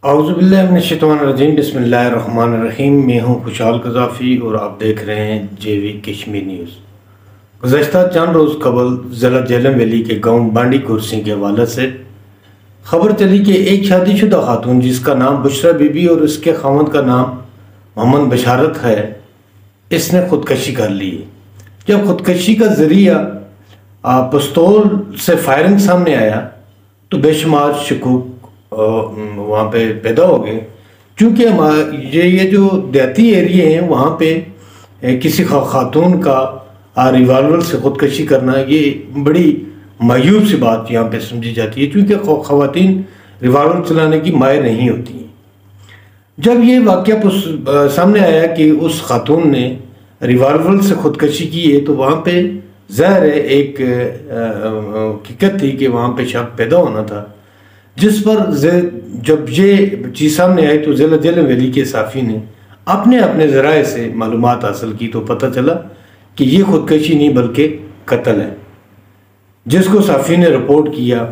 औज़ुबिल्लाहिमिनश्शैतानिर्रजीम बिस्मिल्लाहिर्रहमानिर्रहीम। मैं हूँ खुशहाल कज़ाफ़ी और आप देख रहे हैं जेवी कश्मीर न्यूज़। गुज़श्ता चंद रोज़ कबल ज़िला झेलम वैली के गांव बांडी कुर्सी के हवाले से खबर चली कि एक शादीशुदा खातून जिसका नाम बुशरा बीबी और उसके खावंद का नाम मोहम्मद बशारत है, इसने खुदकशी कर ली। जब खुदकशी का ज़रिया पिस्तौल से फायरिंग सामने आया तो बेशुमार शकूक वहाँ पे पैदा हो गए, क्योंकि ये जो देहाती एरिया हैं वहाँ पे किसी खातून का रिवाल्वर से खुदकशी करना ये बड़ी मायूब सी बात यहाँ पे समझी जाती है, क्योंकि ख़वातीन रिवाल्वर चलाने की माहिर नहीं होती हैं। जब ये वाक़या सामने आया कि उस खातून ने रिवाल्वर से खुदकशी की है, तो वहाँ पे ज़ाहिर है एक हकीकत थी कि वहाँ पे शक पैदा होना था, जिस पर जब ये चीज़ सामने आई तो ज़िला झेलम वैली के साफ़ी ने अपने अपने ज़राए से मालूमात हासिल की तो पता चला कि ये खुदकशी नहीं बल्कि कत्ल है, जिसको साफ़ी ने रिपोर्ट किया।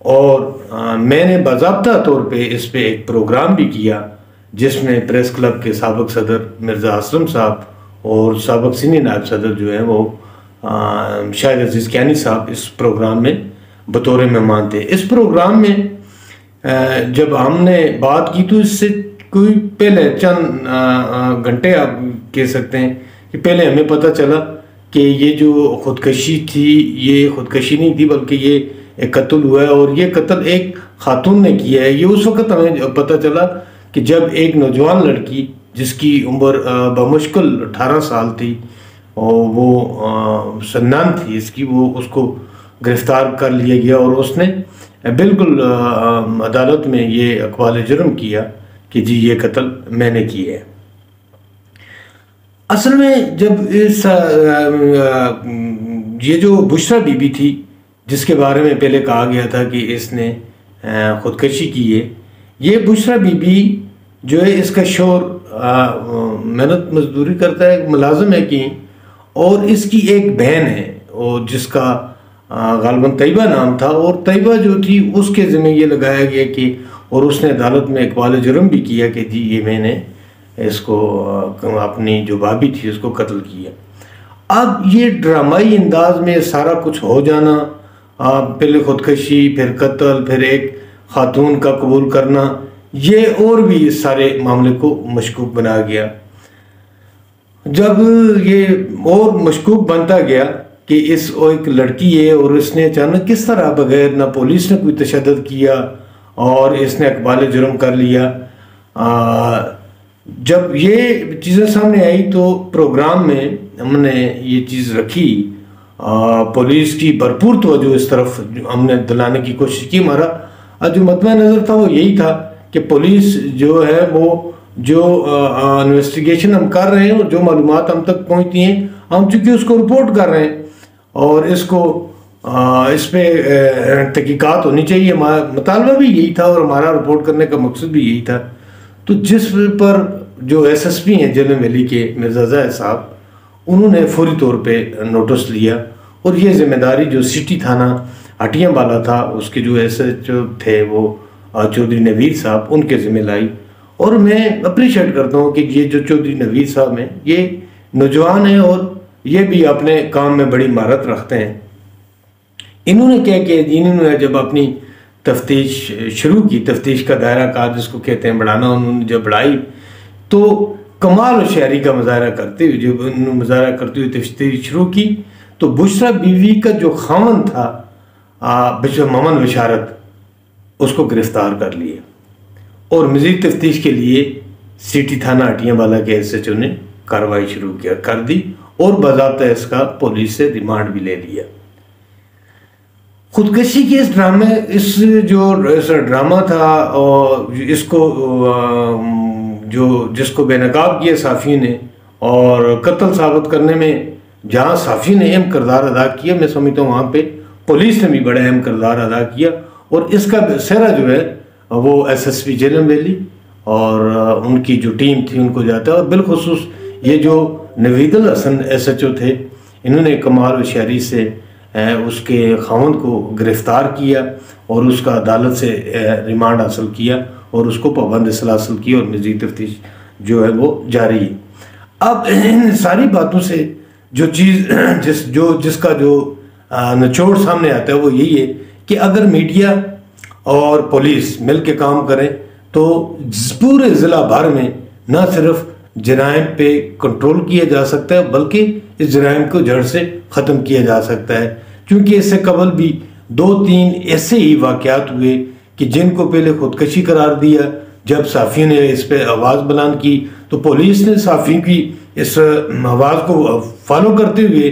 और मैंने बाज़ाब्ता तौर पे इस पे एक प्रोग्राम भी किया, जिसमें प्रेस क्लब के साबिक़ सदर मिर्ज़ा असलम साहब और साबिक़ सीनियर नायब सदर जो हैं वो शाहिद अजीज़ कियानी साहब इस प्रोग्राम में बतौर मेहमान थे। इस प्रोग्राम में जब हमने बात की तो इससे कोई पहले चंद घंटे आप कह सकते हैं कि पहले हमें पता चला कि ये जो खुदकशी थी ये खुदकशी नहीं थी बल्कि ये एक कत्ल हुआ है, और ये कत्ल एक खातून ने किया है। ये उस वक़्त हमें पता चला कि जब एक नौजवान लड़की जिसकी उम्र बमुश्किल 18 साल थी और वो सन्नान थी इसकी, वो उसको गिरफ्तार कर लिया गया और उसने बिल्कुल अदालत में ये अक़बाल जुर्म किया कि जी ये कत्ल मैंने किया है। असल में जब इस ये जो बुशरा बीबी थी जिसके बारे में पहले कहा गया था कि इसने खुदकशी की है, ये बुशरा बीबी जो है इसका शौहर मेहनत मजदूरी करता है, मुलाजिम है कि, और इसकी एक बहन है और जिसका गालबन तैयबा नाम था, और तैयबा जो थी उसके ज़िम्मे ये लगाया गया कि, और उसने अदालत में इक़बाल जुर्म भी किया कि जी ये मैंने इसको अपनी जो भाभी थी उसको कत्ल किया। अब ये ड्रामाई अंदाज में सारा कुछ हो जाना, पहले खुदकशी फिर कत्ल फिर एक खातून का कबूल करना, ये और भी इस सारे मामले को मशकूक बना गया। जब ये और मशकूक बनता गया कि इस एक लड़की है और इसने अचानक किस तरह बगैर ना पुलिस ने कोई तशद्दुद किया और इसने इक़बाल जुर्म कर लिया। जब ये चीज़ें सामने आई तो प्रोग्राम में हमने ये चीज़ रखी, पुलिस की भरपूर तवज्जो इस तरफ हमने दिलाने की कोशिश की। हमारा जो मतवा नज़र था वो यही था कि पुलिस जो है वो जो इन्वेस्टिगेशन हम कर रहे हैं और जो मालूमात हम तक पहुँचती हैं हम चूँकि उसको रिपोर्ट कर रहे हैं और इसको इस पर तहकीकात होनी चाहिए। हमारा मुतालबा भी यही था और हमारा रिपोर्ट करने का मकसद भी यही था। तो जिस पर जो SSP हैं झेलम वैली के मिर्ज़ा ज़ाहिद साहब, उन्होंने फौरी तौर पे नोटिस लिया और ये ज़िम्मेदारी जो सिटी थाना हटियाँवाला था उसके जो SHO थे वो चौधरी नवीर साहब, उनके ज़िम्मे लाई। और मैं अप्रिशिएट करता हूँ कि ये जो चौधरी नवीर साहब हैं ये नौजवान हैं और ये भी अपने काम में बड़ी महारत रखते हैं। इन्होंने क्या किया, इन्होंने जब अपनी तफ्तीश शुरू की, तफ्तीश का दायरा कार जिसको कहते हैं बढ़ाना, उन्होंने जब बढ़ाई तो कमाल होशियारी का मुजाहरा करते हुए तफ्तीश शुरू की तो बुशरा बीवी का जो खामन था मोहम्मद बशारत, उसको गिरफ्तार कर लिया और मज़ीद तफ्तीश के लिए सिटी थाना हटियाँवाला के SHO ने कार्रवाई शुरू कर दी और बाज़ाब्ता इसका पुलिस से रिमांड भी ले लिया। खुदकशी के इस ड्रामा था और जिसको बेनकाब किया साफ़ी ने और कत्ल साबित करने में जहाँ साफ़ी ने अहम किरदार अदा किया, मैं समझता हूँ वहाँ पे पुलिस ने भी बड़ा अहम किरदार अदा किया। और इसका सेहरा जो है वो SSP झेलम वैली और उनकी जो टीम थी उनको जाता है, और बिलखुसूस ये जो नवीदुल हसन SHO थे, इन्होंने कमाल होशियारी से उसके खावंद को गिरफ़्तार किया और उसका अदालत से रिमांड हासिल किया और उसको पाबंद असला हासिल की और मज़ीद तफ्तीश जो है वो जारी है। अब इन सारी बातों से जो चीज़ जिसका जो निचोड़ सामने आता है वो यही है कि अगर मीडिया और पुलिस मिल के काम करें तो पूरे ज़िला भर में न सिर्फ जराइम पे कंट्रोल किया जा सकता है बल्कि इस जराइम को जड़ से ख़त्म किया जा सकता है। क्योंकि इससे कबल भी 2-3 ऐसे ही वाक़यात हुए कि जिनको पहले खुदकशी करार दिया, जब साफ़ियों ने इस पर आवाज़ बुलंद की तो पुलिस ने साफ़ियों की इस आवाज़ को फॉलो करते हुए,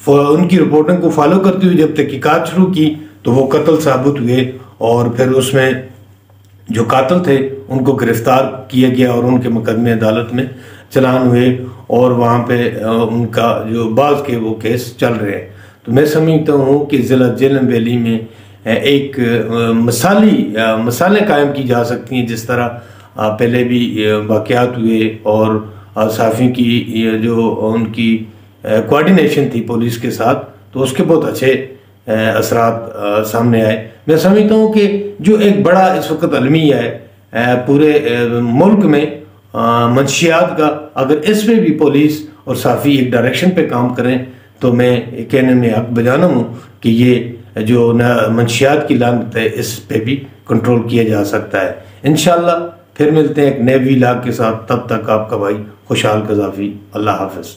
उनकी रिपोर्टिंग को फॉलो करते हुए जब तहकीकात शुरू की तो वो कत्ल साबित हुए और फिर उसमें जो कातिल थे उनको गिरफ्तार किया गया और उनके मुकदमे अदालत में चलान हुए और वहाँ पे उनका जो बाज़ के वो केस चल रहे हैं। तो मैं समझता हूँ कि ज़िला जेहलम वैली में एक मिसालें कायम की जा सकती हैं, जिस तरह पहले भी वाक़यात हुए और साफ़ी की जो उनकी कोऑर्डिनेशन थी पुलिस के साथ तो उसके बहुत अच्छे असरात सामने आए। मैं समझता हूँ कि जो एक बड़ा इस वक्त अलमिया है पूरे मुल्क में मंशियात का, अगर इस पे भी पुलिस और साफ़ी एक डायरेक्शन पे काम करें तो मैं कहने में हक बजाना हूँ कि ये जो मंशियात की लानत है इस पे भी कंट्रोल किया जा सकता है। इंशाअल्लाह फिर मिलते हैं एक नए व्लॉग के साथ, तब तक आपका भाई खुशहाल कज़ाफ़ी। अल्लाह हाफ़िज़।